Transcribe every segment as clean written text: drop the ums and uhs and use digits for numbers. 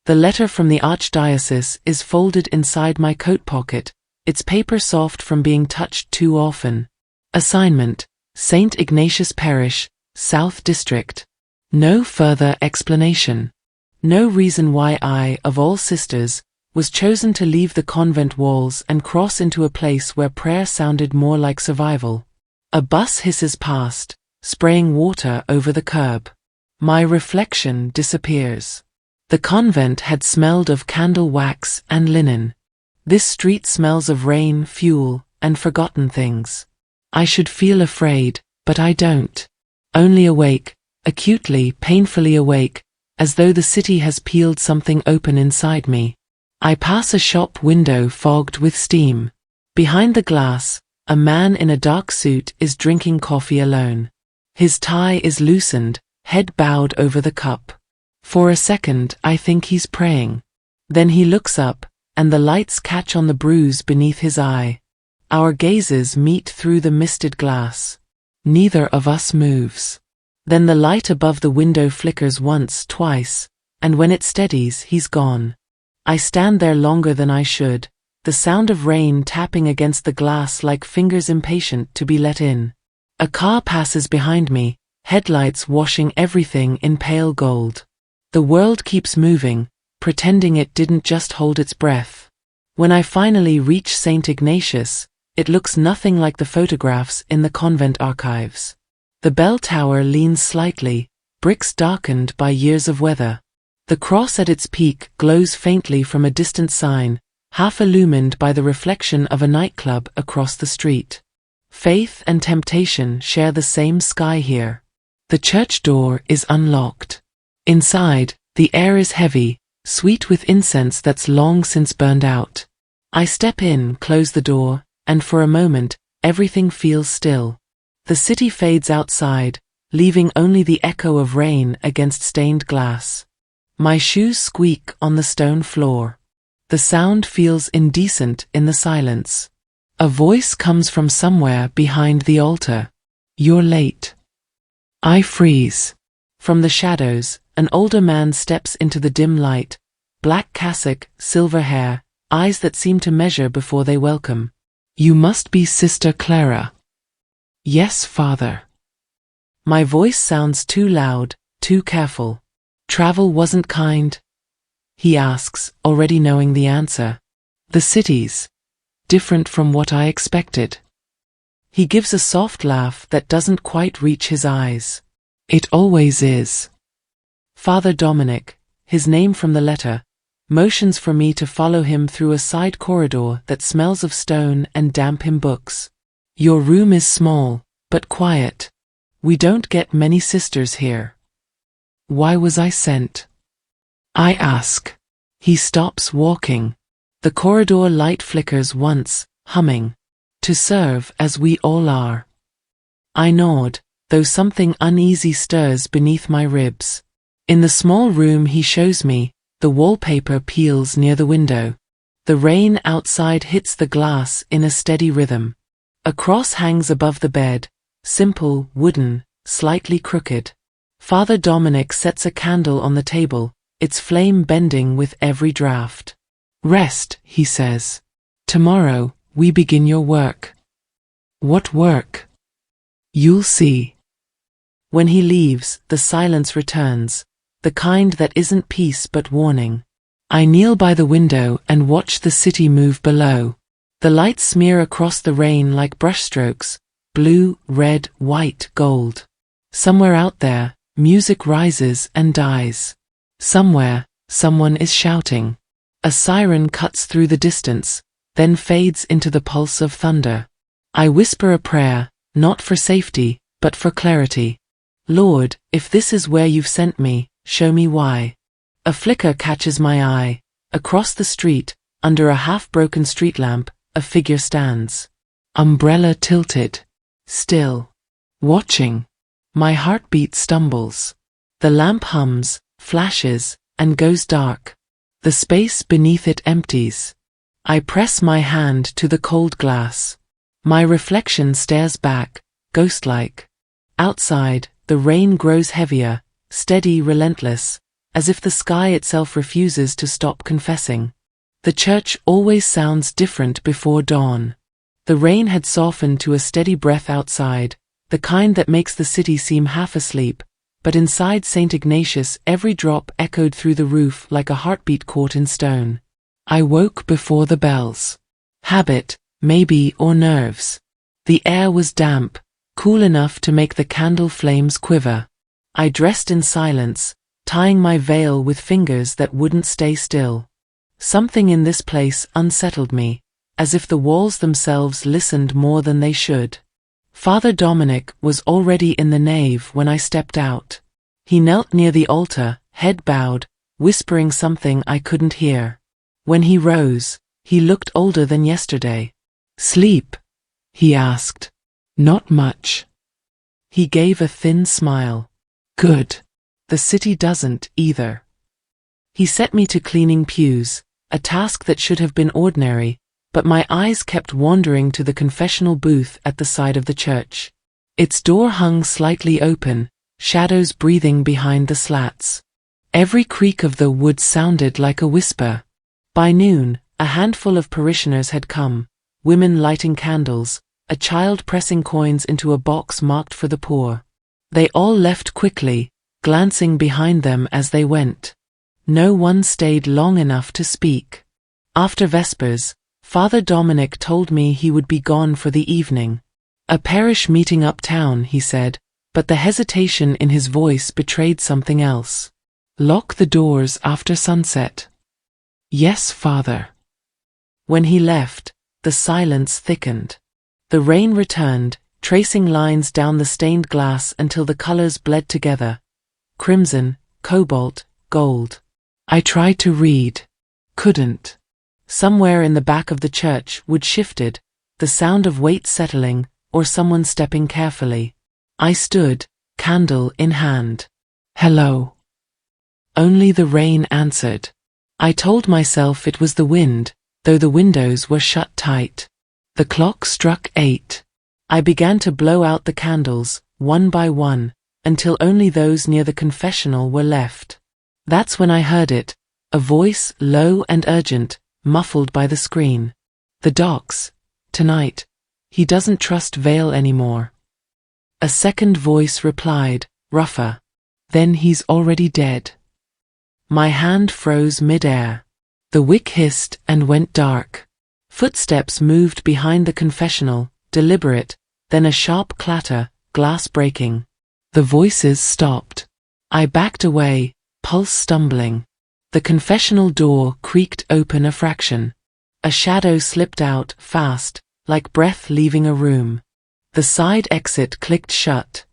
The letter from the archdiocese is folded inside my coat pocket, its paper soft from being touched too often. Assignment: St. Ignatius Parish, South District. No further explanation. No reason why I, of all sisters, was chosen to leave the convent walls and cross into a place where prayer sounded more like survival. A bus hisses past, spraying water over the curb. My reflection disappears. The convent had smelled of candle wax and linen. This street smells of rain, fuel, and forgotten things. I should feel afraid, but I don't. Only awake, acutely, painfully awake, as though the city has peeled something open inside me. I pass a shop window fogged with steam. Behind the glass, a man in a dark suit is drinking coffee alone. His tie is loosened, head bowed over the cup. For a second I think he's praying. Then he looks up, and the lights catch on the bruise beneath his eye. Our gazes meet through the misted glass. Neither of us moves. Then the light above the window flickers once, twice, and when it steadies, he's gone. I stand there longer than I should, the sound of rain tapping against the glass like fingers impatient to be let in. A car passes behind me, headlights washing everything in pale gold. The world keeps moving, pretending it didn't just hold its breath. When I finally reach St. Ignatius, it looks nothing like the photographs in the convent archives. The bell tower leans slightly, bricks darkened by years of weather. The cross at its peak glows faintly from a distant sign, half illumined by the reflection of a nightclub across the street. Faith and temptation share the same sky here. The church door is unlocked. Inside, the air is heavy, sweet with incense that's long since burned out. I step in, close the door, and for a moment, everything feels still. The city fades outside, leaving only the echo of rain against stained glass. My shoes squeak on the stone floor. The sound feels indecent in the silence. A voice comes from somewhere behind the altar. "You're late." I freeze. From the shadows, an older man steps into the dim light, black cassock, silver hair, eyes that seem to measure before they welcome. "You must be Sister Clara." "Yes, Father." My voice sounds too loud, too careful. "Travel wasn't kind?" he asks, already knowing the answer. "The city's different from what I expected." He gives a soft laugh that doesn't quite reach his eyes. "It always is." Father Dominic, his name from the letter, motions for me to follow him through a side corridor that smells of stone and damp hymn books. "Your room is small, but quiet. We don't get many sisters here." "Why was I sent?" I ask. He stops walking. The corridor light flickers once, humming. "To serve as we all are." I nod, though something uneasy stirs beneath my ribs. In the small room he shows me, the wallpaper peels near the window. The rain outside hits the glass in a steady rhythm. A cross hangs above the bed, simple, wooden, slightly crooked. Father Dominic sets a candle on the table, its flame bending with every draught. "Rest," he says. "Tomorrow, we begin your work." "What work?" "You'll see." When he leaves, the silence returns, the kind that isn't peace but warning. I kneel by the window and watch the city move below. The lights smear across the rain like brushstrokes, blue, red, white, gold. Somewhere out there, music rises and dies. Somewhere, someone is shouting. A siren cuts through the distance, then fades into the pulse of thunder. I whisper a prayer, not for safety, but for clarity. "Lord, if this is where you've sent me, show me why." A flicker catches my eye. Across the street, under a half-broken street lamp, a figure stands. Umbrella tilted. Still. Watching. My heartbeat stumbles. The lamp hums, flashes, and goes dark. The space beneath it empties. I press my hand to the cold glass. My reflection stares back, ghost-like. Outside, the rain grows heavier, steady, relentless, as if the sky itself refuses to stop confessing. The church always sounds different before dawn. The rain had softened to a steady breath outside, the kind that makes the city seem half asleep, but inside St. Ignatius every drop echoed through the roof like a heartbeat caught in stone. I woke before the bells. Habit, maybe, or nerves. The air was damp, cool enough to make the candle flames quiver. I dressed in silence, tying my veil with fingers that wouldn't stay still. Something in this place unsettled me, as if the walls themselves listened more than they should. Father Dominic was already in the nave when I stepped out. He knelt near the altar, head bowed, whispering something I couldn't hear. When he rose, he looked older than yesterday. "Sleep?" he asked. "Not much." He gave a thin smile. "Good. The city doesn't, either." He set me to cleaning pews, a task that should have been ordinary, but my eyes kept wandering to the confessional booth at the side of the church. Its door hung slightly open, shadows breathing behind the slats. Every creak of the wood sounded like a whisper. By noon, a handful of parishioners had come, women lighting candles, a child pressing coins into a box marked for the poor. They all left quickly, glancing behind them as they went. No one stayed long enough to speak. After Vespers, Father Dominic told me he would be gone for the evening. "A parish meeting uptown," he said, but the hesitation in his voice betrayed something else. "Lock the doors after sunset." "Yes, Father." When he left, the silence thickened. The rain returned, tracing lines down the stained glass until the colors bled together. Crimson, cobalt, gold. I tried to read. Couldn't. Somewhere in the back of the church wood shifted, the sound of weight settling, or someone stepping carefully. I stood, candle in hand. "Hello." Only the rain answered. I told myself it was the wind, though the windows were shut tight. The clock struck 8. I began to blow out the candles, one by one, until only those near the confessional were left. That's when I heard it, a voice low and urgent, muffled by the screen. "The docks. Tonight. He doesn't trust Vale anymore." A second voice replied, rougher. "Then he's already dead." My hand froze mid-air. The wick hissed and went dark. Footsteps moved behind the confessional, deliberate, then a sharp clatter, glass breaking. The voices stopped. I backed away, pulse stumbling. The confessional door creaked open a fraction. A shadow slipped out, fast, like breath leaving a room. The side exit clicked shut.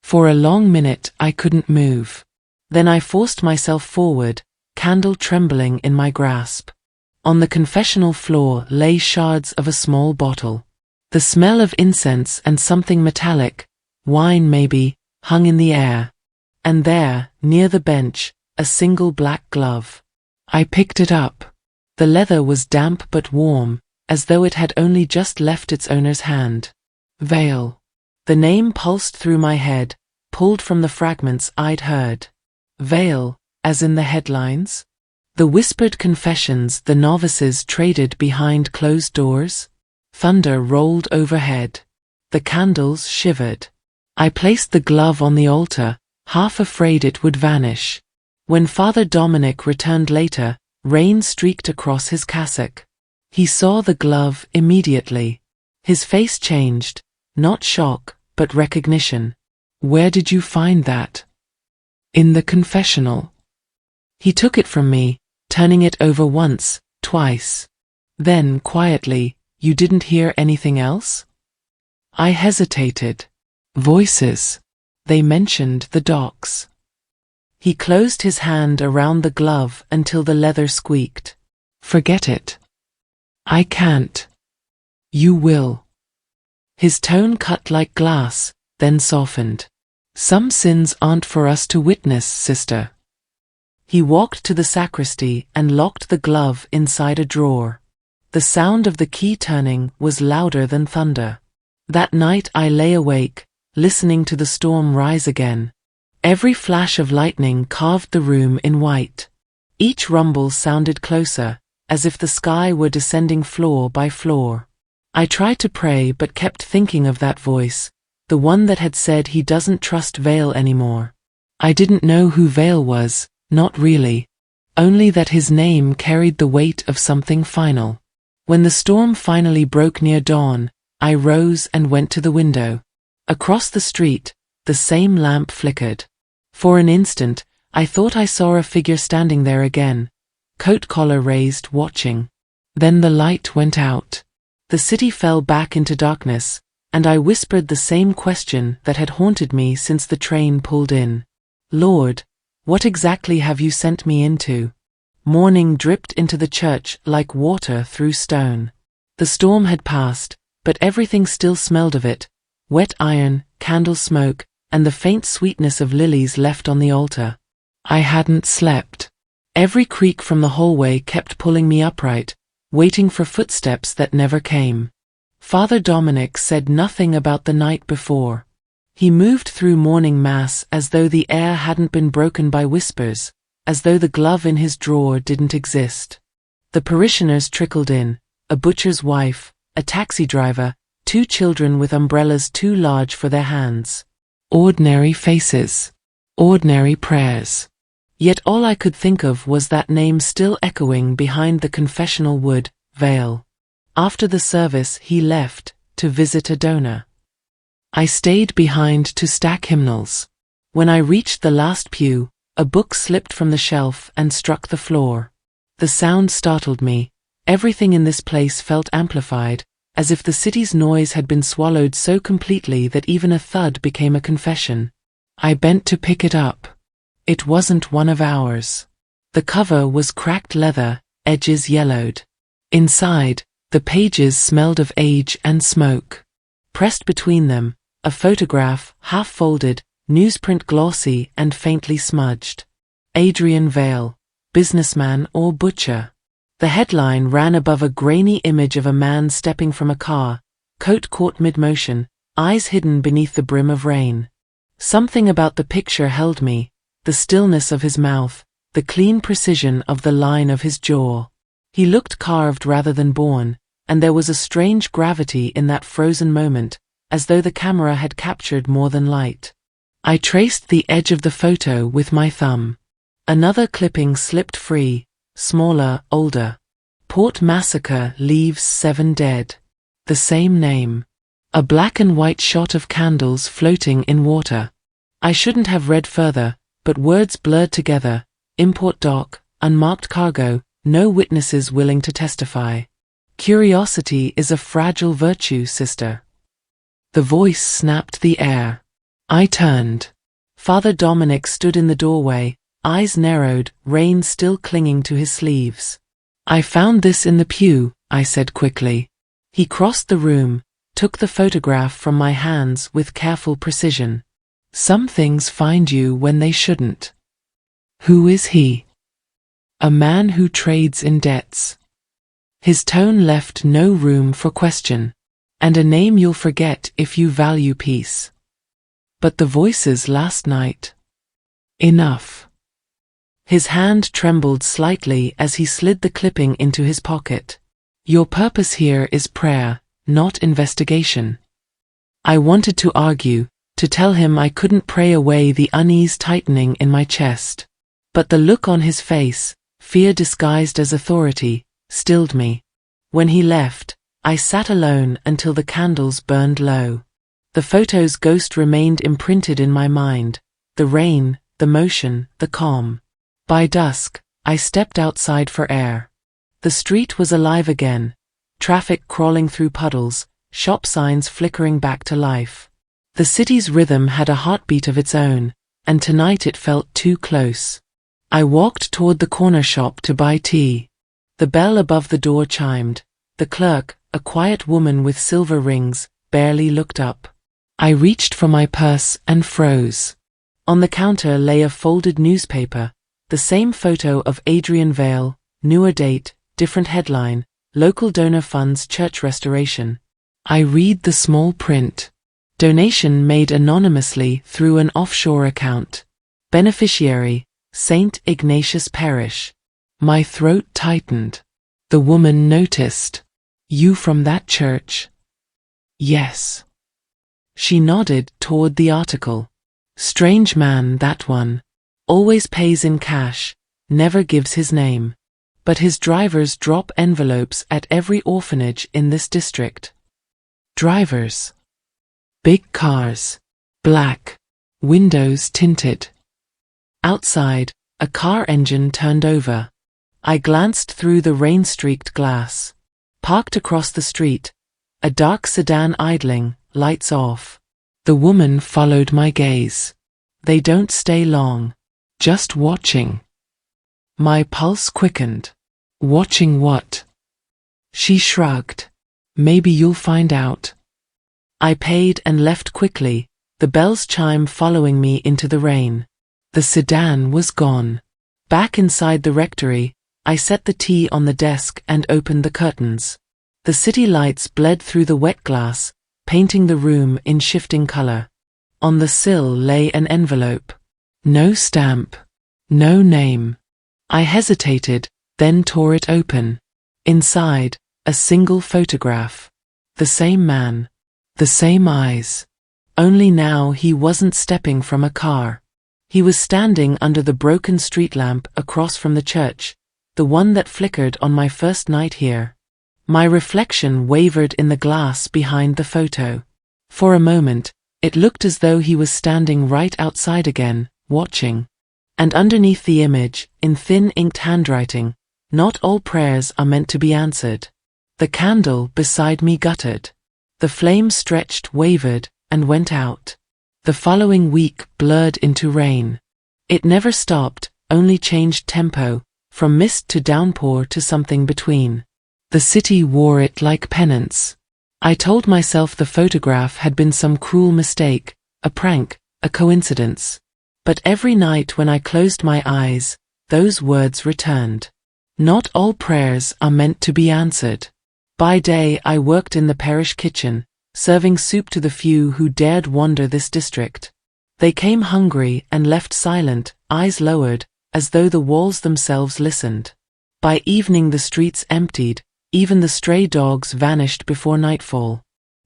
For a long minute I couldn't move. Then I forced myself forward, candle trembling in my grasp. On the confessional floor lay shards of a small bottle. The smell of incense and something metallic, wine maybe, hung in the air. And there, near the bench, a single black glove. I picked it up. The leather was damp but warm, as though it had only just left its owner's hand. Vale. The name pulsed through my head, pulled from the fragments I'd heard. Vale, as in the headlines? The whispered confessions the novices traded behind closed doors? Thunder rolled overhead. The candles shivered. I placed the glove on the altar, half afraid it would vanish. When Father Dominic returned later, rain streaked across his cassock. He saw the glove immediately. His face changed, not shock, but recognition. "Where did you find that?" "In the confessional." He took it from me, turning it over once, twice. Then, quietly, "You didn't hear anything else?" I hesitated. Voices. They mentioned the docks. He closed his hand around the glove until the leather squeaked. "Forget it." "I can't." "You will." His tone cut like glass, then softened. "Some sins aren't for us to witness, sister." He walked to the sacristy and locked the glove inside a drawer. The sound of the key turning was louder than thunder. That night I lay awake, listening to the storm rise again. Every flash of lightning carved the room in white. Each rumble sounded closer, as if the sky were descending floor by floor. I tried to pray but kept thinking of that voice, the one that had said he doesn't trust Vale anymore. I didn't know who Vale was, not really. Only that his name carried the weight of something final. When the storm finally broke near dawn, I rose and went to the window. Across the street, the same lamp flickered. For an instant, I thought I saw a figure standing there again, coat collar raised, watching. Then the light went out. The city fell back into darkness, and I whispered the same question that had haunted me since the train pulled in. Lord, what exactly have you sent me into? Morning dripped into the church like water through stone. The storm had passed, but everything still smelled of it, wet iron, candle smoke, and the faint sweetness of lilies left on the altar. I hadn't slept. Every creak from the hallway kept pulling me upright, waiting for footsteps that never came. Father Dominic said nothing about the night before. He moved through morning mass as though the air hadn't been broken by whispers, as though the glove in his drawer didn't exist. The parishioners trickled in, a butcher's wife, a taxi driver, 2 children with umbrellas too large for their hands. Ordinary faces. Ordinary prayers. Yet all I could think of was that name still echoing behind the confessional wood, Vale. After the service he left, to visit a donor. I stayed behind to stack hymnals. When I reached the last pew, a book slipped from the shelf and struck the floor. The sound startled me. Everything in this place felt amplified, as if the city's noise had been swallowed so completely that even a thud became a confession. I bent to pick it up. It wasn't one of ours. The cover was cracked leather, edges yellowed. Inside, the pages smelled of age and smoke. Pressed between them, a photograph, half-folded, newsprint glossy and faintly smudged. Adrian Vale, businessman or butcher. The headline ran above a grainy image of a man stepping from a car, coat caught mid-motion, eyes hidden beneath the brim of rain. Something about the picture held me, the stillness of his mouth, the clean precision of the line of his jaw. He looked carved rather than born, and there was a strange gravity in that frozen moment, as though the camera had captured more than light. I traced the edge of the photo with my thumb. Another clipping slipped free, smaller, older. Port Massacre leaves 7 dead. The same name. A black and white shot of candles floating in water. I shouldn't have read further, but words blurred together. Import dock, unmarked cargo, no witnesses willing to testify. Curiosity is a fragile virtue, sister. The voice snapped the air. I turned. Father Dominic stood in the doorway, eyes narrowed, rain still clinging to his sleeves. I found this in the pew, I said quickly. He crossed the room, took the photograph from my hands with careful precision. Some things find you when they shouldn't. Who is he? A man who trades in debts. His tone left no room for question. And a name you'll forget if you value peace. But the voices last night. Enough. His hand trembled slightly as he slid the clipping into his pocket. Your purpose here is prayer, not investigation. I wanted to argue, to tell him I couldn't pray away the unease tightening in my chest. But the look on his face, fear disguised as authority, stilled me. When he left, I sat alone until the candles burned low. The photo's ghost remained imprinted in my mind, the rain, the motion, the calm. By dusk, I stepped outside for air. The street was alive again, traffic crawling through puddles, shop signs flickering back to life. The city's rhythm had a heartbeat of its own, and tonight it felt too close. I walked toward the corner shop to buy tea. The bell above the door chimed. The clerk, a quiet woman with silver rings, barely looked up. I reached for my purse and froze. On the counter lay a folded newspaper, the same photo of Adrian Vale, newer date, different headline, local donor funds church restoration. I read the small print. Donation made anonymously through an offshore account. Beneficiary, St. Ignatius Parish. My throat tightened. The woman noticed. You from that church? Yes. She nodded toward the article. Strange man, that one. Always pays in cash, never gives his name. But his drivers drop envelopes at every orphanage in this district. Drivers. Big cars. Black. Windows tinted. Outside, a car engine turned over. I glanced through the rain-streaked glass. Parked across the street, a dark sedan idling, lights off. The woman followed my gaze. They don't stay long. Just watching. My pulse quickened. Watching what? She shrugged. Maybe you'll find out. I paid and left quickly, the bells chime following me into the rain. The sedan was gone. Back inside the rectory, I set the tea on the desk and opened the curtains. The city lights bled through the wet glass, painting the room in shifting color. On the sill lay an envelope. No stamp. No name. I hesitated, then tore it open. Inside, a single photograph. The same man. The same eyes. Only now he wasn't stepping from a car. He was standing under the broken street lamp across from the church, the one that flickered on my first night here. My reflection wavered in the glass behind the photo. For a moment, it looked as though he was standing right outside again, watching. And underneath the image, in thin inked handwriting, not all prayers are meant to be answered. The candle beside me guttered. The flame stretched, wavered, and went out. The following week blurred into rain. It never stopped, only changed tempo, from mist to downpour to something between. The city wore it like penance. I told myself the photograph had been some cruel mistake, a prank, a coincidence. But every night when I closed my eyes, those words returned. Not all prayers are meant to be answered. By day I worked in the parish kitchen, serving soup to the few who dared wander this district. They came hungry and left silent, eyes lowered, as though the walls themselves listened. By evening the streets emptied, even the stray dogs vanished before nightfall.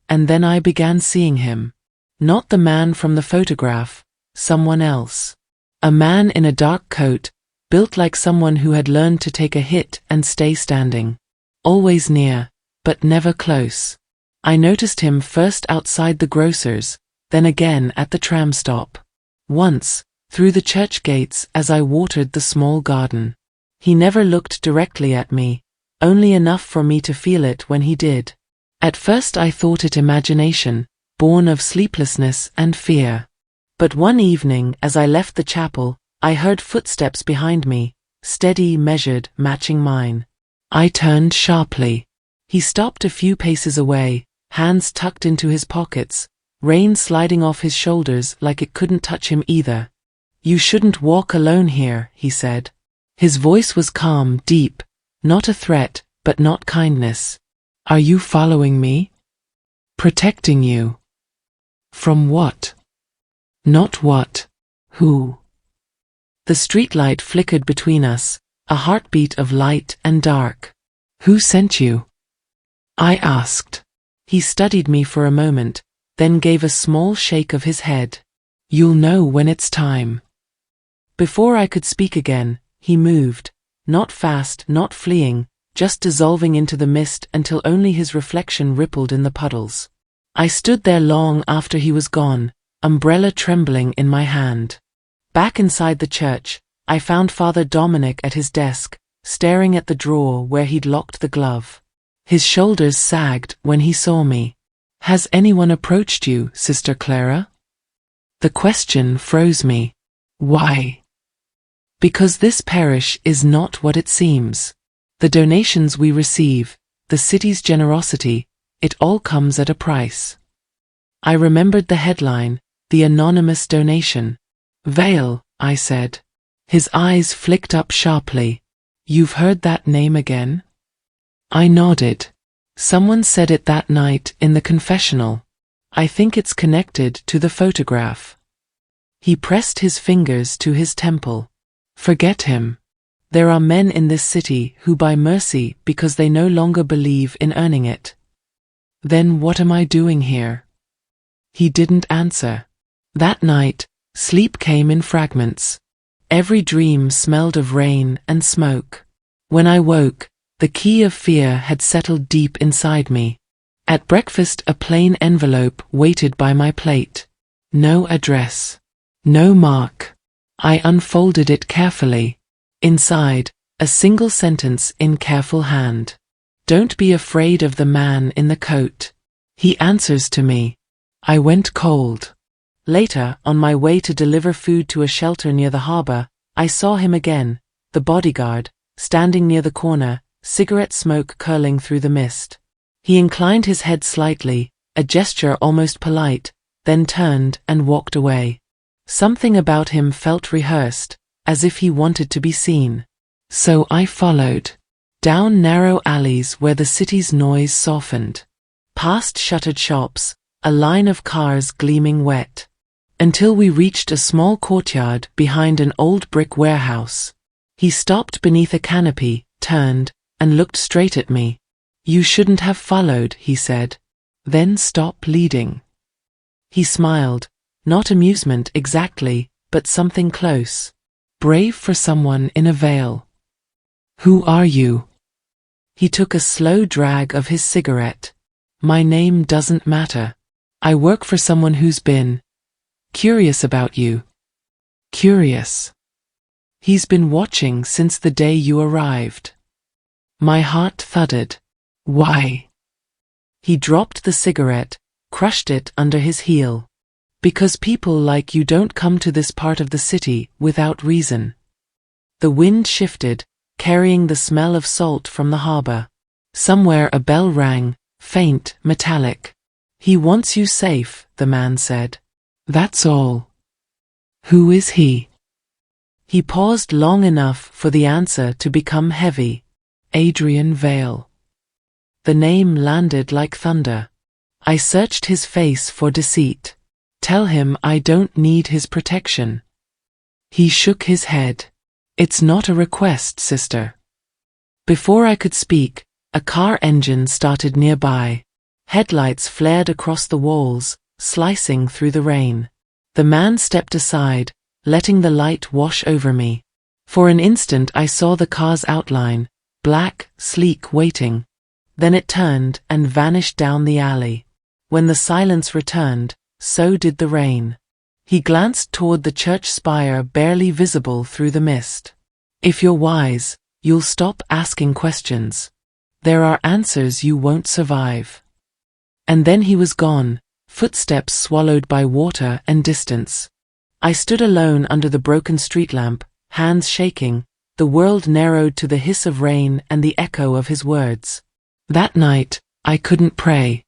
And then I began seeing him. Not the man from the photograph, someone else. A man in a dark coat, built like someone who had learned to take a hit and stay standing. Always near, but never close. I noticed him first outside the grocer's, then again at the tram stop. Once, through the church gates as I watered the small garden. He never looked directly at me, only enough for me to feel it when he did. At first I thought it imagination, born of sleeplessness and fear. But one evening as I left the chapel, I heard footsteps behind me, steady, measured, matching mine. I turned sharply. He stopped a few paces away, hands tucked into his pockets, rain sliding off his shoulders like it couldn't touch him either. You shouldn't walk alone here, he said. His voice was calm, deep, not a threat, but not kindness. Are you following me? Protecting you. From what? Not what. Who? The streetlight flickered between us, a heartbeat of light and dark. Who sent you? I asked. He studied me for a moment, then gave a small shake of his head. You'll know when it's time. Before I could speak again, he moved, not fast, not fleeing, just dissolving into the mist until only his reflection rippled in the puddles. I stood there long after he was gone, umbrella trembling in my hand. Back inside the church, I found Father Dominic at his desk, staring at the drawer where he'd locked the glove. His shoulders sagged when he saw me. Has anyone approached you, Sister Clara? The question froze me. Why? Because this parish is not what it seems. The donations we receive, the city's generosity, it all comes at a price. I remembered the headline, the anonymous donation. Vale, I said. His eyes flicked up sharply. You've heard that name again? I nodded. Someone said it that night in the confessional. I think it's connected to the photograph. He pressed his fingers to his temple. Forget him. There are men in this city who buy mercy because they no longer believe in earning it. Then what am I doing here? He didn't answer. That night, sleep came in fragments. Every dream smelled of rain and smoke. When I woke, the key of fear had settled deep inside me. At breakfast, a plain envelope waited by my plate. No address. No mark. I unfolded it carefully. Inside, a single sentence in careful hand. Don't be afraid of the man in the coat. He answers to me. I went cold. Later, on my way to deliver food to a shelter near the harbor, I saw him again, the bodyguard, standing near the corner, cigarette smoke curling through the mist. He inclined his head slightly, a gesture almost polite, then turned and walked away. Something about him felt rehearsed, as if he wanted to be seen. So I followed. Down narrow alleys where the city's noise softened. Past shuttered shops, a line of cars gleaming wet. Until we reached a small courtyard behind an old brick warehouse. He stopped beneath a canopy, turned, and looked straight at me. You shouldn't have followed, he said. Then stop leading. He smiled, not amusement exactly, but something close. Brave for someone in a veil. Who are you? He took a slow drag of his cigarette. My name doesn't matter. I work for someone who's been curious about you. Curious. He's been watching since the day you arrived. My heart thudded. Why? He dropped the cigarette, crushed it under his heel. Because people like you don't come to this part of the city without reason. The wind shifted, carrying the smell of salt from the harbor. Somewhere a bell rang, faint, metallic. He wants you safe, the man said. That's all. Who is he? He paused long enough for the answer to become heavy. Adrian Vale. The name landed like thunder. I searched his face for deceit. Tell him I don't need his protection. He shook his head. It's not a request, sister. Before I could speak, a car engine started nearby. Headlights flared across the walls, slicing through the rain. The man stepped aside, letting the light wash over me. For an instant I saw the car's outline, black, sleek, waiting. Then it turned and vanished down the alley. When the silence returned, so did the rain. He glanced toward the church spire barely visible through the mist. If you're wise, you'll stop asking questions. There are answers you won't survive. And then he was gone, footsteps swallowed by water and distance. I stood alone under the broken street lamp, hands shaking, the world narrowed to the hiss of rain and the echo of his words. That night, I couldn't pray.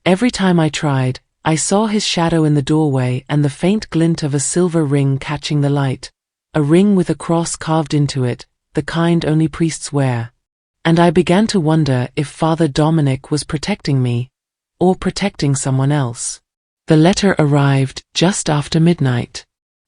Every time I tried, I saw his shadow in the doorway and the faint glint of a silver ring catching the light, a ring with a cross carved into it, the kind only priests wear. And I began to wonder if Father Dominic was protecting me, or protecting someone else. The letter arrived just after midnight.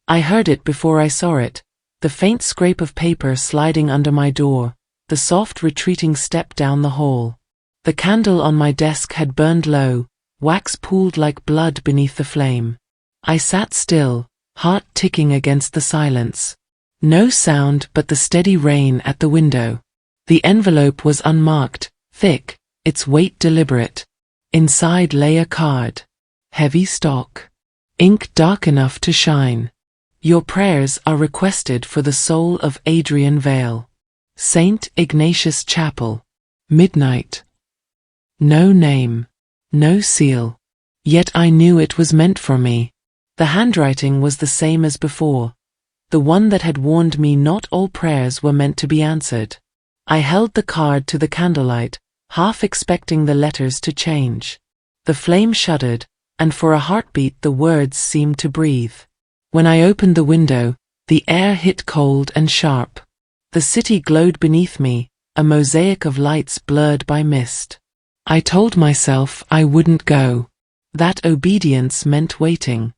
I heard it before I saw it, the faint scrape of paper sliding under my door, the soft retreating step down the hall. The candle on my desk had burned low, wax pooled like blood beneath the flame. I sat still, heart ticking against the silence. No sound but the steady rain at the window. The envelope was unmarked, thick, its weight deliberate. Inside lay a card. Heavy stock. Ink dark enough to shine. Your prayers are requested for the soul of Adrian Vale. St. Ignatius Chapel. Midnight. No name. No seal. Yet I knew it was meant for me. The handwriting was the same as before. The one that had warned me not all prayers were meant to be answered. I held the card to the candlelight, half expecting the letters to change. The flame shuddered, and for a heartbeat the words seemed to breathe. When I opened the window, the air hit cold and sharp. The city glowed beneath me, a mosaic of lights blurred by mist. I told myself I wouldn't go. That obedience meant waiting.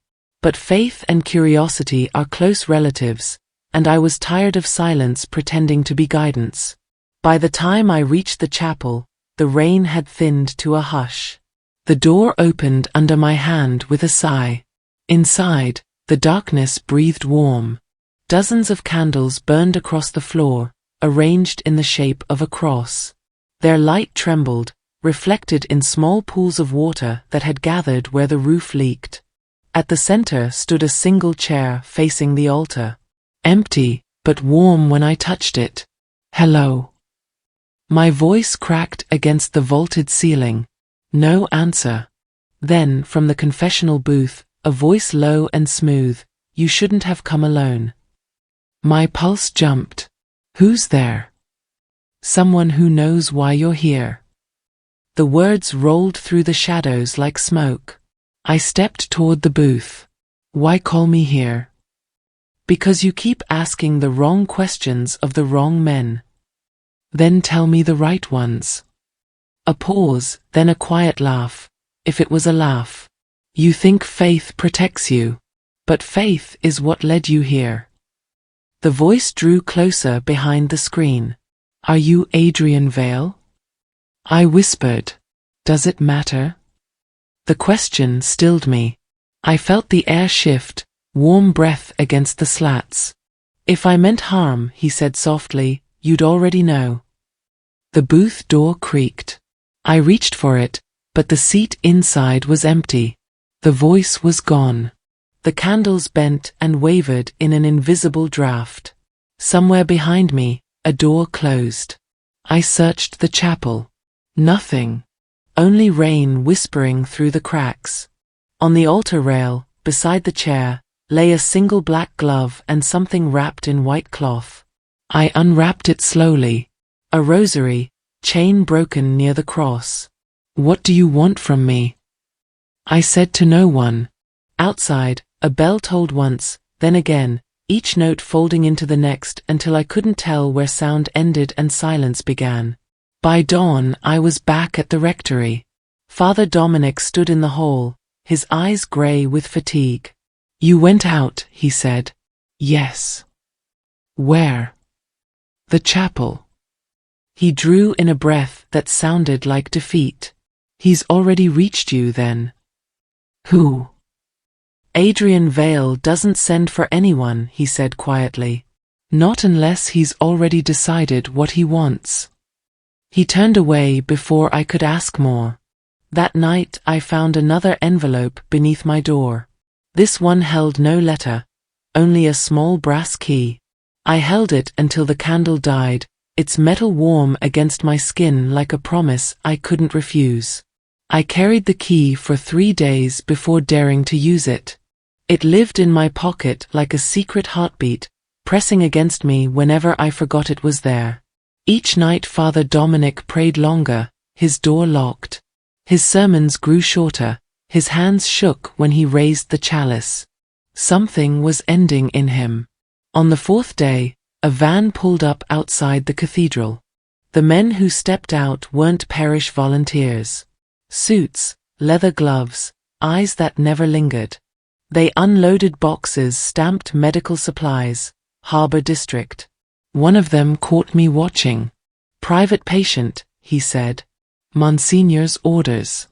But faith and curiosity are close relatives, and I was tired of silence pretending to be guidance. By the time I reached the chapel, the rain had thinned to a hush. The door opened under my hand with a sigh. Inside, the darkness breathed warm. Dozens of candles burned across the floor, arranged in the shape of a cross. Their light trembled, reflected in small pools of water that had gathered where the roof leaked. At the center stood a single chair facing the altar. Empty, but warm when I touched it. "Hello." My voice cracked against the vaulted ceiling. No answer. Then, from the confessional booth, a voice low and smooth, "You shouldn't have come alone." My pulse jumped. "Who's there?" "Someone who knows why you're here." The words rolled through the shadows like smoke. I stepped toward the booth. "Why call me here?" "Because you keep asking the wrong questions of the wrong men." "Then tell me the right ones." A pause, then a quiet laugh, if it was a laugh. "You think faith protects you, but faith is what led you here." The voice drew closer behind the screen. "Are you Adrian Vale?" I whispered. "Does it matter?" The question stilled me. I felt the air shift, warm breath against the slats. "If I meant harm," he said softly, "you'd already know." The booth door creaked. I reached for it, but the seat inside was empty. The voice was gone. The candles bent and wavered in an invisible draft. Somewhere behind me, a door closed. I searched the chapel. Nothing. Only rain whispering through the cracks. On the altar rail, beside the chair, lay a single black glove and something wrapped in white cloth. I unwrapped it slowly. A rosary, chain broken near the cross. "What do you want from me?" I said to no one. Outside, a bell tolled once, then again, each note folding into the next until I couldn't tell where sound ended and silence began. By dawn, I was back at the rectory. Father Dominic stood in the hall, his eyes grey with fatigue. "You went out," he said. "Yes." "Where?" "The chapel." He drew in a breath that sounded like defeat. "He's already reached you, then." "Who?" "Adrian Vale doesn't send for anyone," he said quietly. "Not unless he's already decided what he wants." He turned away before I could ask more. That night I found another envelope beneath my door. This one held no letter, only a small brass key. I held it until the candle died, its metal warm against my skin like a promise I couldn't refuse. I carried the key for 3 days before daring to use it. It lived in my pocket like a secret heartbeat, pressing against me whenever I forgot it was there. Each night Father Dominic prayed longer, his door locked. His sermons grew shorter, his hands shook when he raised the chalice. Something was ending in him. On the 4th day, a van pulled up outside the cathedral. The men who stepped out weren't parish volunteers. Suits, leather gloves, eyes that never lingered. They unloaded boxes stamped medical supplies, Harbor District. One of them caught me watching. "Private patient," he said. "Monsignor's orders."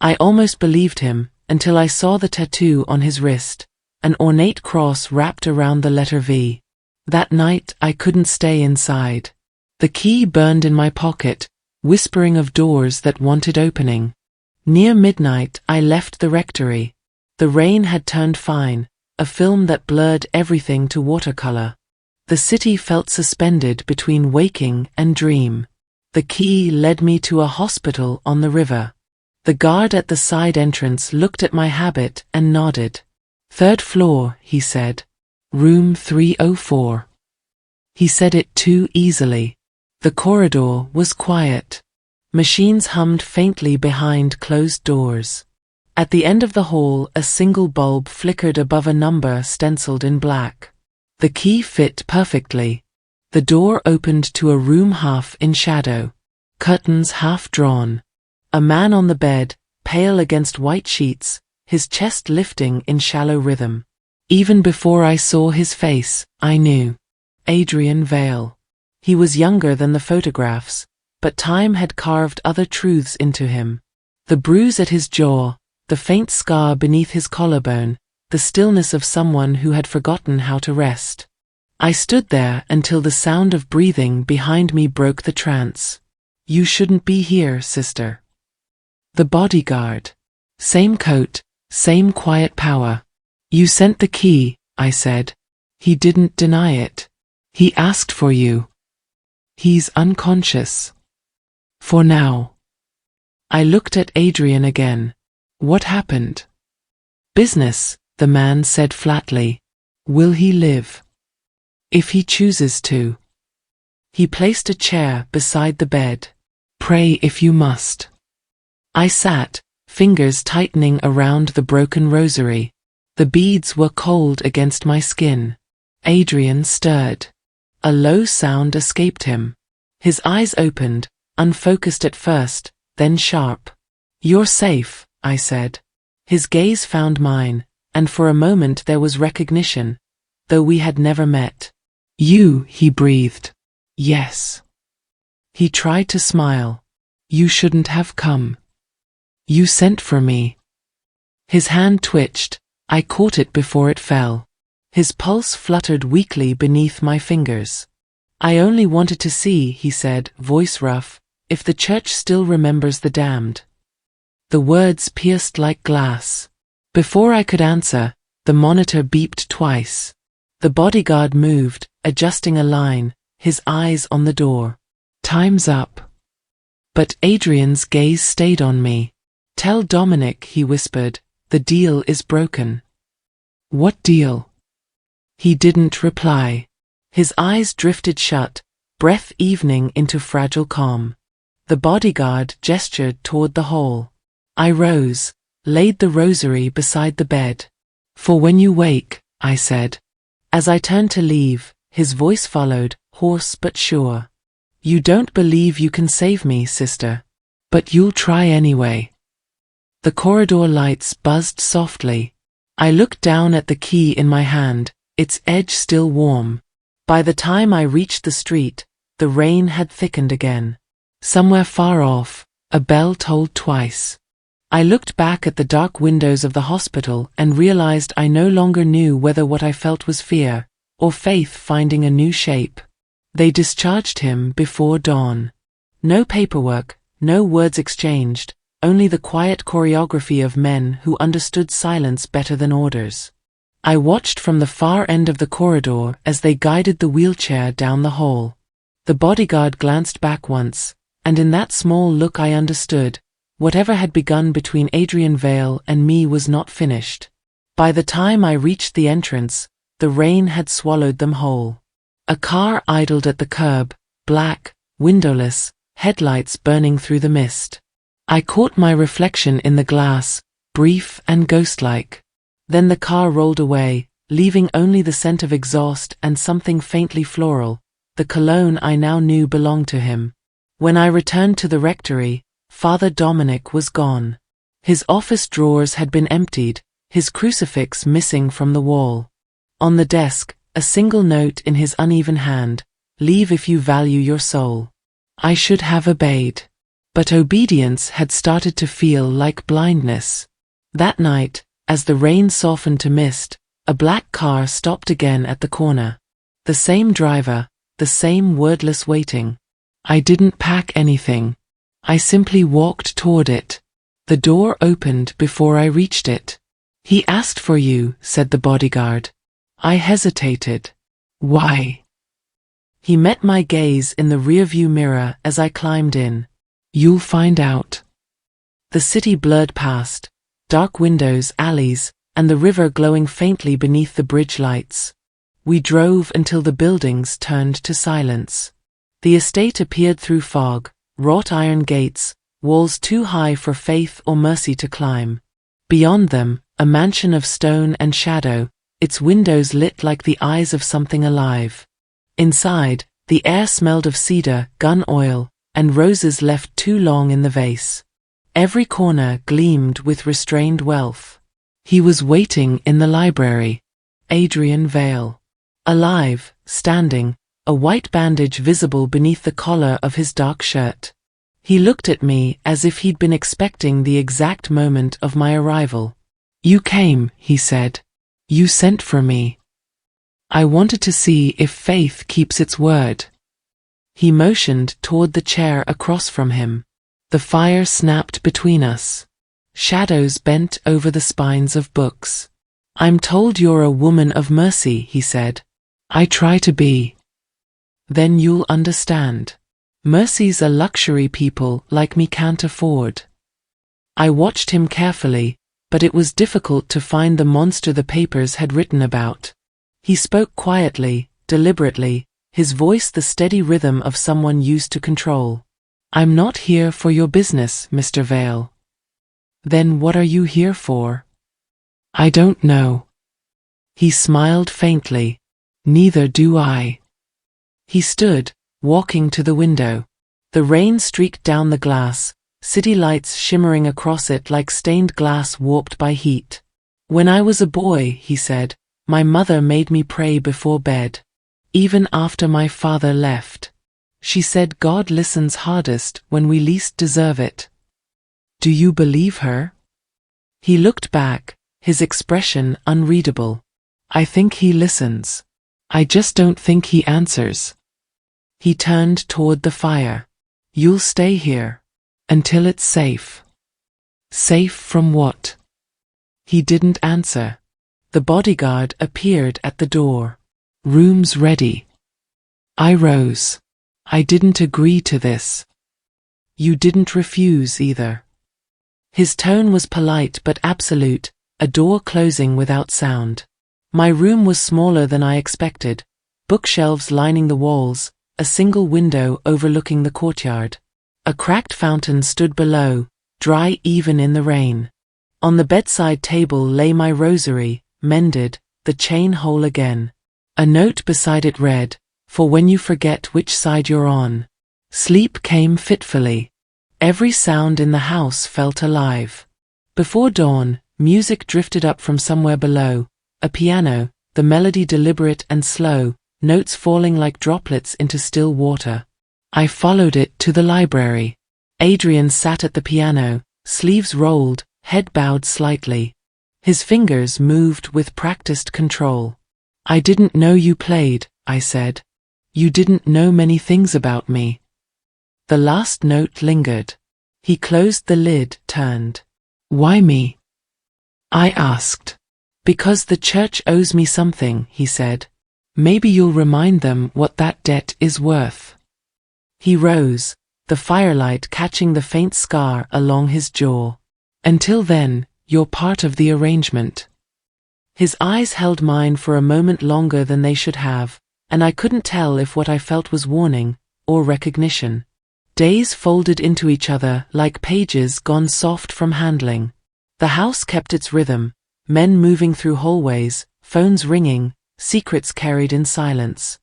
I almost believed him, until I saw the tattoo on his wrist, an ornate cross wrapped around the letter V. That night I couldn't stay inside. The key burned in my pocket, whispering of doors that wanted opening. Near midnight I left the rectory. The rain had turned fine, a film that blurred everything to watercolor. The city felt suspended between waking and dream. The key led me to a hospital on the river. The guard at the side entrance looked at my habit and nodded. "3rd floor," he said. "Room 304. He said it too easily. The corridor was quiet. Machines hummed faintly behind closed doors. At the end of the hall, a single bulb flickered above a number stenciled in black. The key fit perfectly. The door opened to a room half in shadow. Curtains half drawn. A man on the bed, pale against white sheets, his chest lifting in shallow rhythm. Even before I saw his face, I knew. Adrian Vale. He was younger than the photographs, but time had carved other truths into him. The bruise at his jaw, the faint scar beneath his collarbone, the stillness of someone who had forgotten how to rest. I stood there until the sound of breathing behind me broke the trance. "You shouldn't be here, sister." The bodyguard. Same coat, same quiet power. "You sent the key," I said. He didn't deny it. "He asked for you." "He's unconscious. For now." I looked at Adrian again. "What happened?" "Business," the man said flatly. "Will he live?" "If he chooses to." He placed a chair beside the bed. "Pray if you must." I sat, fingers tightening around the broken rosary. The beads were cold against my skin. Adrian stirred. A low sound escaped him. His eyes opened, unfocused at first, then sharp. "You're safe," I said. His gaze found mine, and for a moment there was recognition, though we had never met. "You," he breathed. "Yes." He tried to smile. "You shouldn't have come. You sent for me." His hand twitched. I caught it before it fell. His pulse fluttered weakly beneath my fingers. "I only wanted to see," he said, voice rough, "if the church still remembers the damned." The words pierced like glass. Before I could answer, the monitor beeped twice. The bodyguard moved, adjusting a line, his eyes on the door. "Time's up." But Adrian's gaze stayed on me. "Tell Dominic," he whispered, "the deal is broken." "What deal?" He didn't reply. His eyes drifted shut, breath evening into fragile calm. The bodyguard gestured toward the hall. I rose, laid the rosary beside the bed. "For when you wake," I said. As I turned to leave, his voice followed, hoarse but sure. "You don't believe you can save me, sister. But you'll try anyway." The corridor lights buzzed softly. I looked down at the key in my hand, its edge still warm. By the time I reached the street, the rain had thickened again. Somewhere far off, a bell tolled twice. I looked back at the dark windows of the hospital and realized I no longer knew whether what I felt was fear, or faith finding a new shape. They discharged him before dawn. No paperwork, no words exchanged, only the quiet choreography of men who understood silence better than orders. I watched from the far end of the corridor as they guided the wheelchair down the hall. The bodyguard glanced back once, and in that small look I understood. Whatever had begun between Adrian Vale and me was not finished. By the time I reached the entrance, the rain had swallowed them whole. A car idled at the curb, black, windowless, headlights burning through the mist. I caught my reflection in the glass, brief and ghost-like. Then the car rolled away, leaving only the scent of exhaust and something faintly floral, the cologne I now knew belonged to him. When I returned to the rectory, Father Dominic was gone. His office drawers had been emptied, his crucifix missing from the wall. On the desk, a single note in his uneven hand, "Leave if you value your soul." I should have obeyed. But obedience had started to feel like blindness. That night, as the rain softened to mist, a black car stopped again at the corner. The same driver, the same wordless waiting. I didn't pack anything. I simply walked toward it. The door opened before I reached it. "He asked for you," said the bodyguard. I hesitated. "Why?" He met my gaze in the rearview mirror as I climbed in. "You'll find out." The city blurred past, dark windows, alleys, and the river glowing faintly beneath the bridge lights. We drove until the buildings turned to silence. The estate appeared through fog, wrought iron gates, walls too high for faith or mercy to climb. Beyond them, a mansion of stone and shadow, its windows lit like the eyes of something alive. Inside, the air smelled of cedar, gun oil, and roses left too long in the vase. Every corner gleamed with restrained wealth. He was waiting in the library. Adrian Vale. Alive, standing, a white bandage visible beneath the collar of his dark shirt. He looked at me as if he'd been expecting the exact moment of my arrival. "You came," he said. "You sent for me. I wanted to see if faith keeps its word." He motioned toward the chair across from him. The fire snapped between us. Shadows bent over the spines of books. "I'm told you're a woman of mercy," he said. "I try to be. Then you'll understand. Mercy's a luxury people like me can't afford." I watched him carefully, but it was difficult to find the monster the papers had written about. He spoke quietly, deliberately, his voice the steady rhythm of someone used to control. "I'm not here for your business, Mr. Vale." "Then what are you here for?" "I don't know." He smiled faintly. "Neither do I." He stood, walking to the window. The rain streaked down the glass, city lights shimmering across it like stained glass warped by heat. "When I was a boy," he said, "my mother made me pray before bed. Even after my father left. She said God listens hardest when we least deserve it." "Do you believe her?" He looked back, his expression unreadable. "I think he listens. I just don't think he answers." He turned toward the fire. "You'll stay here. Until it's safe." "Safe from what?" He didn't answer. The bodyguard appeared at the door. "Room's ready." I rose. "I didn't agree to this." "You didn't refuse either." His tone was polite but absolute, a door closing without sound. My room was smaller than I expected, bookshelves lining the walls, a single window overlooking the courtyard. A cracked fountain stood below, dry even in the rain. On the bedside table lay my rosary, mended, the chain whole again. A note beside it read, "For when you forget which side you're on." Sleep came fitfully. Every sound in the house felt alive. Before dawn, music drifted up from somewhere below, a piano, the melody deliberate and slow, notes falling like droplets into still water. I followed it to the library. Adrian sat at the piano, sleeves rolled, head bowed slightly. His fingers moved with practiced control. "I didn't know you played," I said. "You didn't know many things about me." The last note lingered. He closed the lid, turned. "Why me?" I asked. "Because the church owes me something," he said. "Maybe you'll remind them what that debt is worth." He rose, the firelight catching the faint scar along his jaw. "Until then, you're part of the arrangement." His eyes held mine for a moment longer than they should have, and I couldn't tell if what I felt was warning or recognition. Days folded into each other like pages gone soft from handling. The house kept its rhythm, men moving through hallways, phones ringing, secrets carried in silence.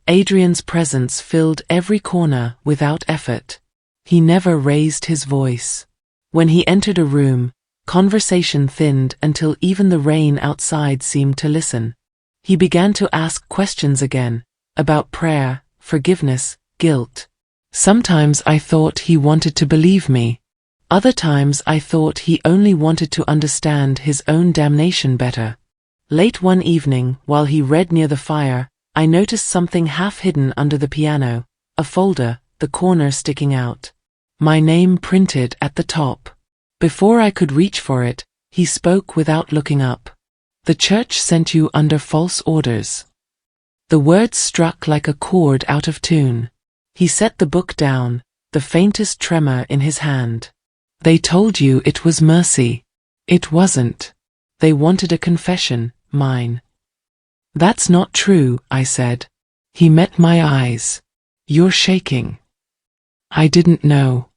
Adrian's presence filled every corner without effort. He never raised his voice. When he entered a room, conversation thinned until even the rain outside seemed to listen. He began to ask questions again, about prayer, forgiveness, guilt. Sometimes I thought he wanted to believe me. Other times I thought he only wanted to understand his own damnation better. Late one evening, while he read near the fire, I noticed something half hidden under the piano, a folder, the corner sticking out. My name printed at the top. Before I could reach for it, he spoke without looking up. "The church sent you under false orders." The words struck like a chord out of tune. He set the book down, the faintest tremor in his hand. "They told you it was mercy. It wasn't. They wanted a confession, mine." "That's not true," I said. He met my eyes. "You're shaking." "I didn't know."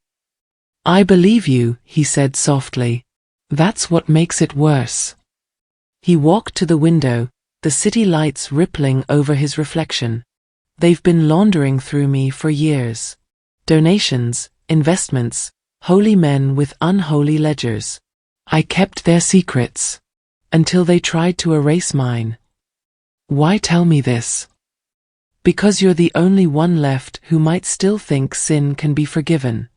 "I believe you," he said softly. "That's what makes it worse." He walked to the window, the city lights rippling over his reflection. "They've been laundering through me for years. Donations, investments, holy men with unholy ledgers. I kept their secrets. until they tried to erase mine. Why tell me this? Because you're the only one left who might still think sin can be forgiven.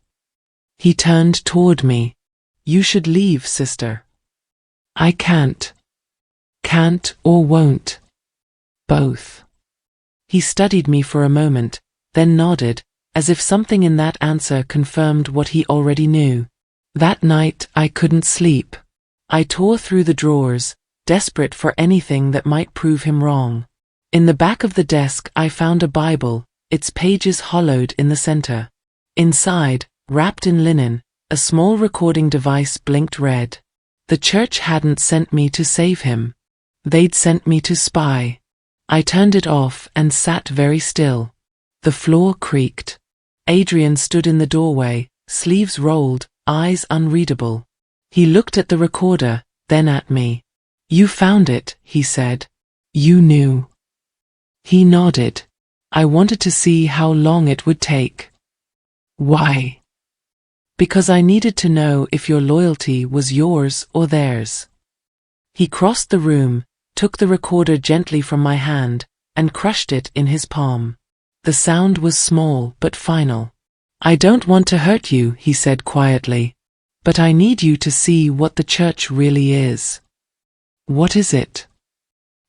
He turned toward me. You should leave, sister. I can't. Can't or won't. Both. He studied me for a moment, then nodded, as if something in that answer confirmed what he already knew. That night I couldn't sleep. I tore through the drawers, desperate for anything that might prove him wrong. In the back of the desk I found a Bible, its pages hollowed in the center. Inside, wrapped in linen, a small recording device blinked red. The church hadn't sent me to save him. They'd sent me to spy. I turned it off and sat very still. The floor creaked. Adrian stood in the doorway, sleeves rolled, eyes unreadable. He looked at the recorder, then at me. You found it, he said. You knew. He nodded. I wanted to see how long it would take. Why? Because I needed to know if your loyalty was yours or theirs. He crossed the room, took the recorder gently from my hand, and crushed it in his palm. The sound was small but final. I don't want to hurt you, he said quietly. But I need you to see what the church really is. What is it?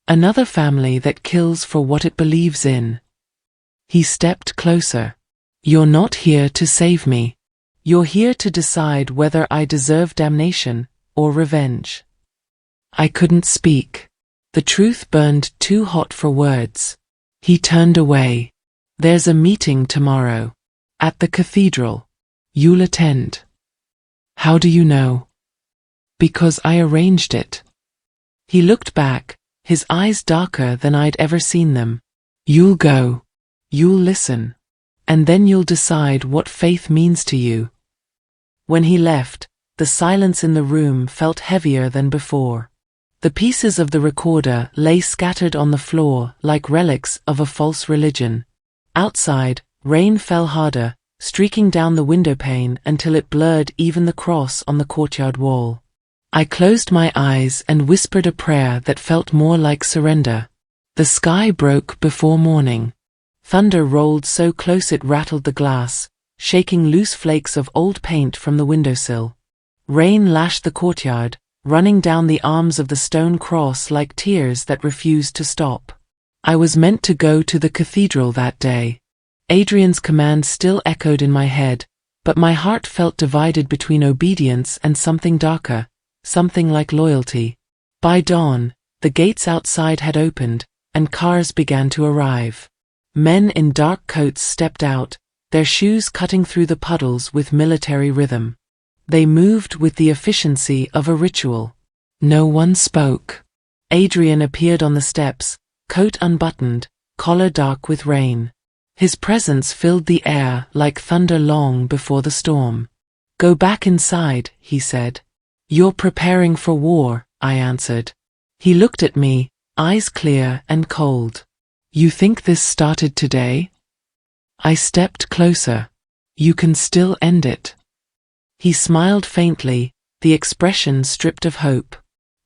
Another family that kills for what it believes in. He stepped closer. You're not here to save me. You're here to decide whether I deserve damnation or revenge. I couldn't speak. The truth burned too hot for words. He turned away. There's a meeting tomorrow. At the cathedral. You'll attend. How do you know? Because I arranged it. He looked back, his eyes darker than I'd ever seen them. You'll go. You'll listen. And then you'll decide what faith means to you. When he left, the silence in the room felt heavier than before. The pieces of the recorder lay scattered on the floor like relics of a false religion. Outside, rain fell harder, streaking down the windowpane until it blurred even the cross on the courtyard wall. I closed my eyes and whispered a prayer that felt more like surrender. The sky broke before morning. Thunder rolled so close it rattled the glass, shaking loose flakes of old paint from the windowsill. Rain lashed the courtyard, running down the arms of the stone cross like tears that refused to stop. I was meant to go to the cathedral that day. Adrian's command still echoed in my head, but my heart felt divided between obedience and something darker, something like loyalty. By dawn, the gates outside had opened, and cars began to arrive. Men in dark coats stepped out, their shoes cutting through the puddles with military rhythm. They moved with the efficiency of a ritual. No one spoke. Adrian appeared on the steps, coat unbuttoned, collar dark with rain. His presence filled the air like thunder long before the storm. Go back inside, he said. You're preparing for war, I answered. He looked at me, eyes clear and cold. You think this started today? I stepped closer. You can still end it. He smiled faintly, the expression stripped of hope.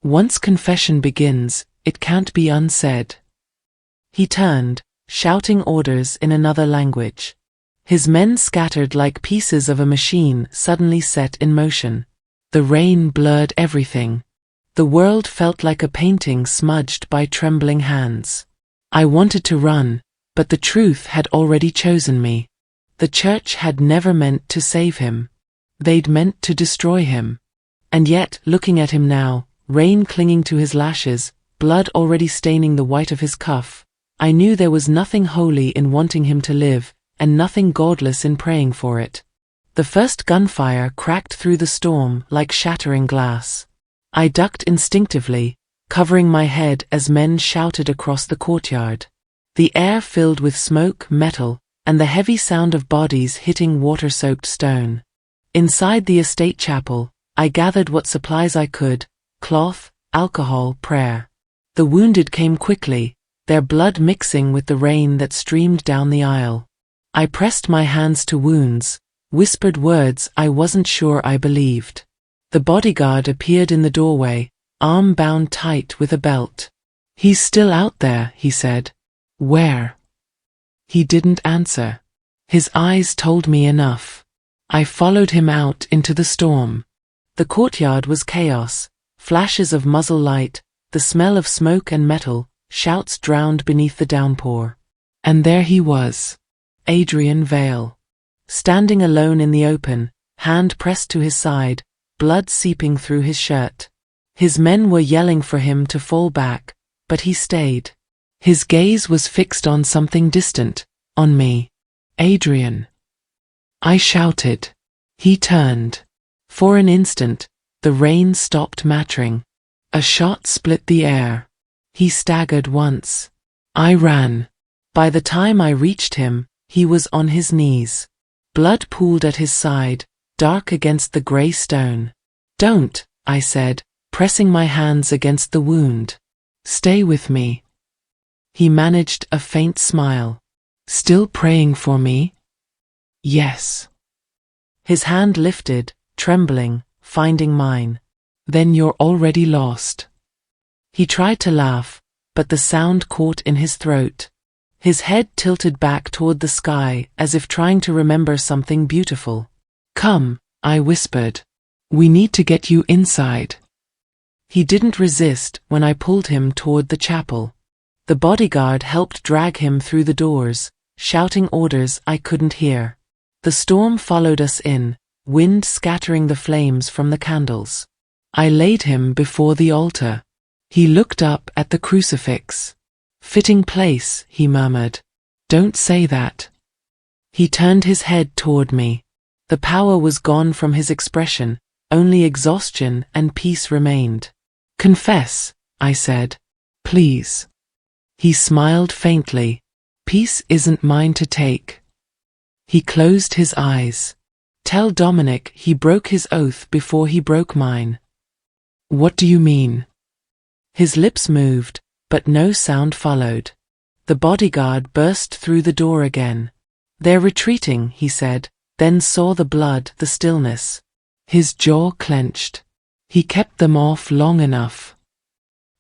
Once confession begins, it can't be unsaid. He turned, shouting orders in another language. His men scattered like pieces of a machine suddenly set in motion. The rain blurred everything. The world felt like a painting smudged by trembling hands. I wanted to run, but the truth had already chosen me. The church had never meant to save him. They'd meant to destroy him. And yet, looking at him now, rain clinging to his lashes, blood already staining the white of his cuff, I knew there was nothing holy in wanting him to live, and nothing godless in praying for it. The first gunfire cracked through the storm like shattering glass. I ducked instinctively, covering my head as men shouted across the courtyard. The air filled with smoke, metal, and the heavy sound of bodies hitting water-soaked stone. Inside the estate chapel, I gathered what supplies I could: cloth, alcohol, prayer. The wounded came quickly, their blood mixing with the rain that streamed down the aisle. I pressed my hands to wounds, whispered words I wasn't sure I believed. The bodyguard appeared in the doorway, arm bound tight with a belt. "He's still out there," he said. "Where?" He didn't answer. His eyes told me enough. I followed him out into the storm. The courtyard was chaos, flashes of muzzle light, the smell of smoke and metal, shouts drowned beneath the downpour. And there he was, Adrian Vale, standing alone in the open, hand pressed to his side, blood seeping through his shirt. His men were yelling for him to fall back, but he stayed. His gaze was fixed on something distant, on me. "Adrian!" I shouted. He turned. For an instant, the rain stopped mattering. A shot split the air. He staggered once. I ran. By the time I reached him, he was on his knees. Blood pooled at his side, dark against the grey stone. "Don't," I said, pressing my hands against the wound. "Stay with me." He managed a faint smile. "Still praying for me?" "Yes." His hand lifted, trembling, finding mine. "Then you're already lost." He tried to laugh, but the sound caught in his throat. His head tilted back toward the sky as if trying to remember something beautiful. "Come," I whispered. "We need to get you inside." He didn't resist when I pulled him toward the chapel. The bodyguard helped drag him through the doors, shouting orders I couldn't hear. The storm followed us in, wind scattering the flames from the candles. I laid him before the altar. He looked up at the crucifix. "Fitting place," he murmured. "Don't say that." He turned his head toward me. The power was gone from his expression, only exhaustion and peace remained. "Confess," I said. "Please." He smiled faintly. "Peace isn't mine to take." He closed his eyes. "Tell Dominic he broke his oath before he broke mine." "What do you mean?" His lips moved, but no sound followed. The bodyguard burst through the door again. "They're retreating," he said, then saw the blood, the stillness. His jaw clenched. He kept them off long enough.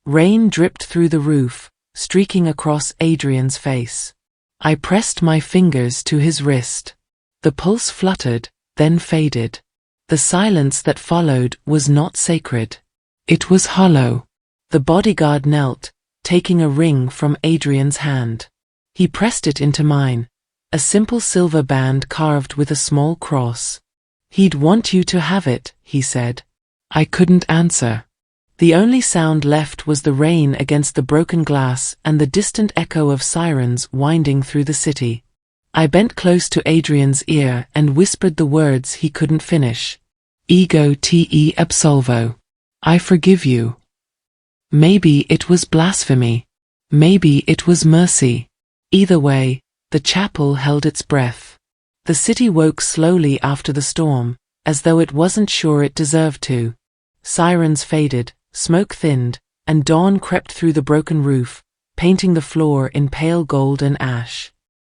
Rain dripped through the roof, streaking across Adrian's face. I pressed my fingers to his wrist. The pulse fluttered, then faded. The silence that followed was not sacred. It was hollow. The bodyguard knelt, taking a ring from Adrian's hand. He pressed it into mine, a simple silver band carved with a small cross. "He'd want you to have it," he said. I couldn't answer. The only sound left was the rain against the broken glass and the distant echo of sirens winding through the city. I bent close to Adrian's ear and whispered the words he couldn't finish. "Ego te absolvo. I forgive you." Maybe it was blasphemy. Maybe it was mercy. Either way, the chapel held its breath. The city woke slowly after the storm, as though it wasn't sure it deserved to. Sirens faded, smoke thinned, and dawn crept through the broken roof, painting the floor in pale gold and ash.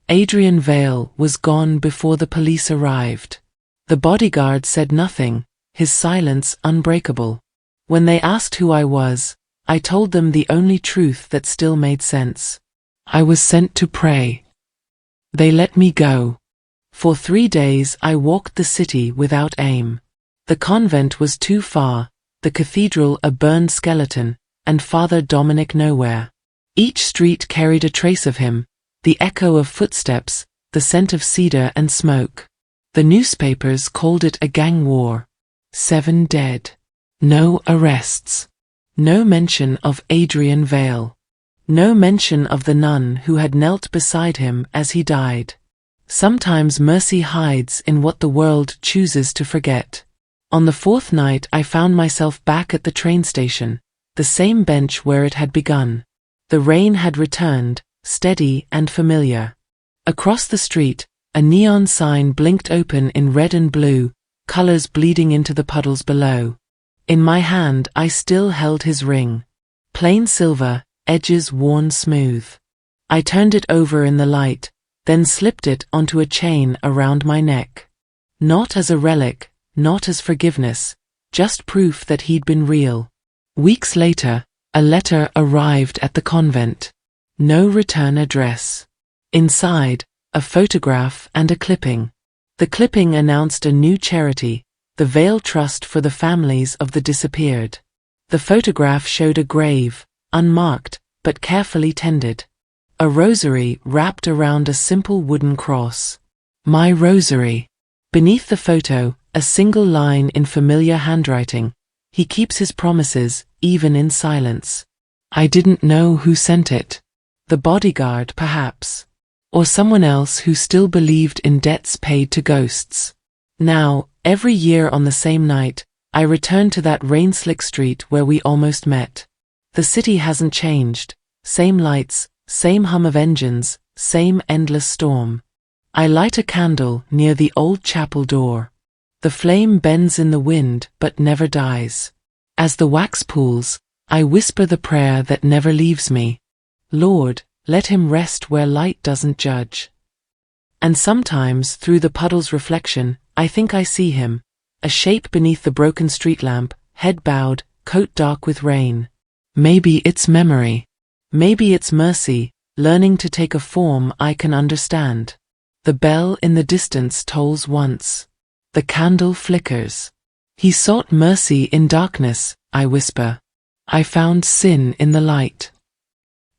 Adrian Vale was gone before the police arrived. The bodyguard said nothing, his silence unbreakable. When they asked who I was, I told them the only truth that still made sense. I was sent to pray. They let me go. For 3 days I walked the city without aim. The convent was too far, the cathedral a burned skeleton, and Father Dominic nowhere. Each street carried a trace of him, the echo of footsteps, the scent of cedar and smoke. The newspapers called it a gang war. 7 dead. No arrests. No mention of Adrian Vale. No mention of the nun who had knelt beside him as he died. Sometimes mercy hides in what the world chooses to forget. On the 4th night I found myself back at the train station, the same bench where it had begun. The rain had returned, steady and familiar. Across the street, a neon sign blinked open in red and blue, colors bleeding into the puddles below. In my hand I still held his ring. Plain silver, edges worn smooth. I turned it over in the light, then slipped it onto a chain around my neck. Not as a relic, not as forgiveness, just proof that he'd been real. Weeks later, a letter arrived at the convent. No return address. Inside, a photograph and a clipping. The clipping announced a new charity, the Veil Trust for the families of the disappeared. The photograph showed a grave, unmarked, but carefully tended. A rosary wrapped around a simple wooden cross. My rosary. Beneath the photo, a single line in familiar handwriting. He keeps his promises, even in silence. I didn't know who sent it. The bodyguard, perhaps. Or someone else who still believed in debts paid to ghosts. Now, every year on the same night, I return to that rain-slick street where we almost met. The city hasn't changed. Same lights, same hum of engines, same endless storm. I light a candle near the old chapel door. The flame bends in the wind but never dies. As the wax pools, I whisper the prayer that never leaves me. Lord, let him rest where light doesn't judge. And sometimes, through the puddle's reflection, I think I see him, a shape beneath the broken street lamp, head bowed, coat dark with rain. Maybe it's memory. Maybe it's mercy, learning to take a form I can understand. The bell in the distance tolls once. The candle flickers. He sought mercy in darkness, I whisper. I found sin in the light.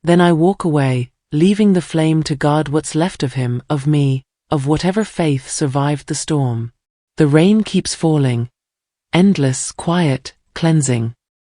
Then I walk away, leaving the flame to guard what's left of him, of me, of whatever faith survived the storm. The rain keeps falling. Endless, quiet, cleansing.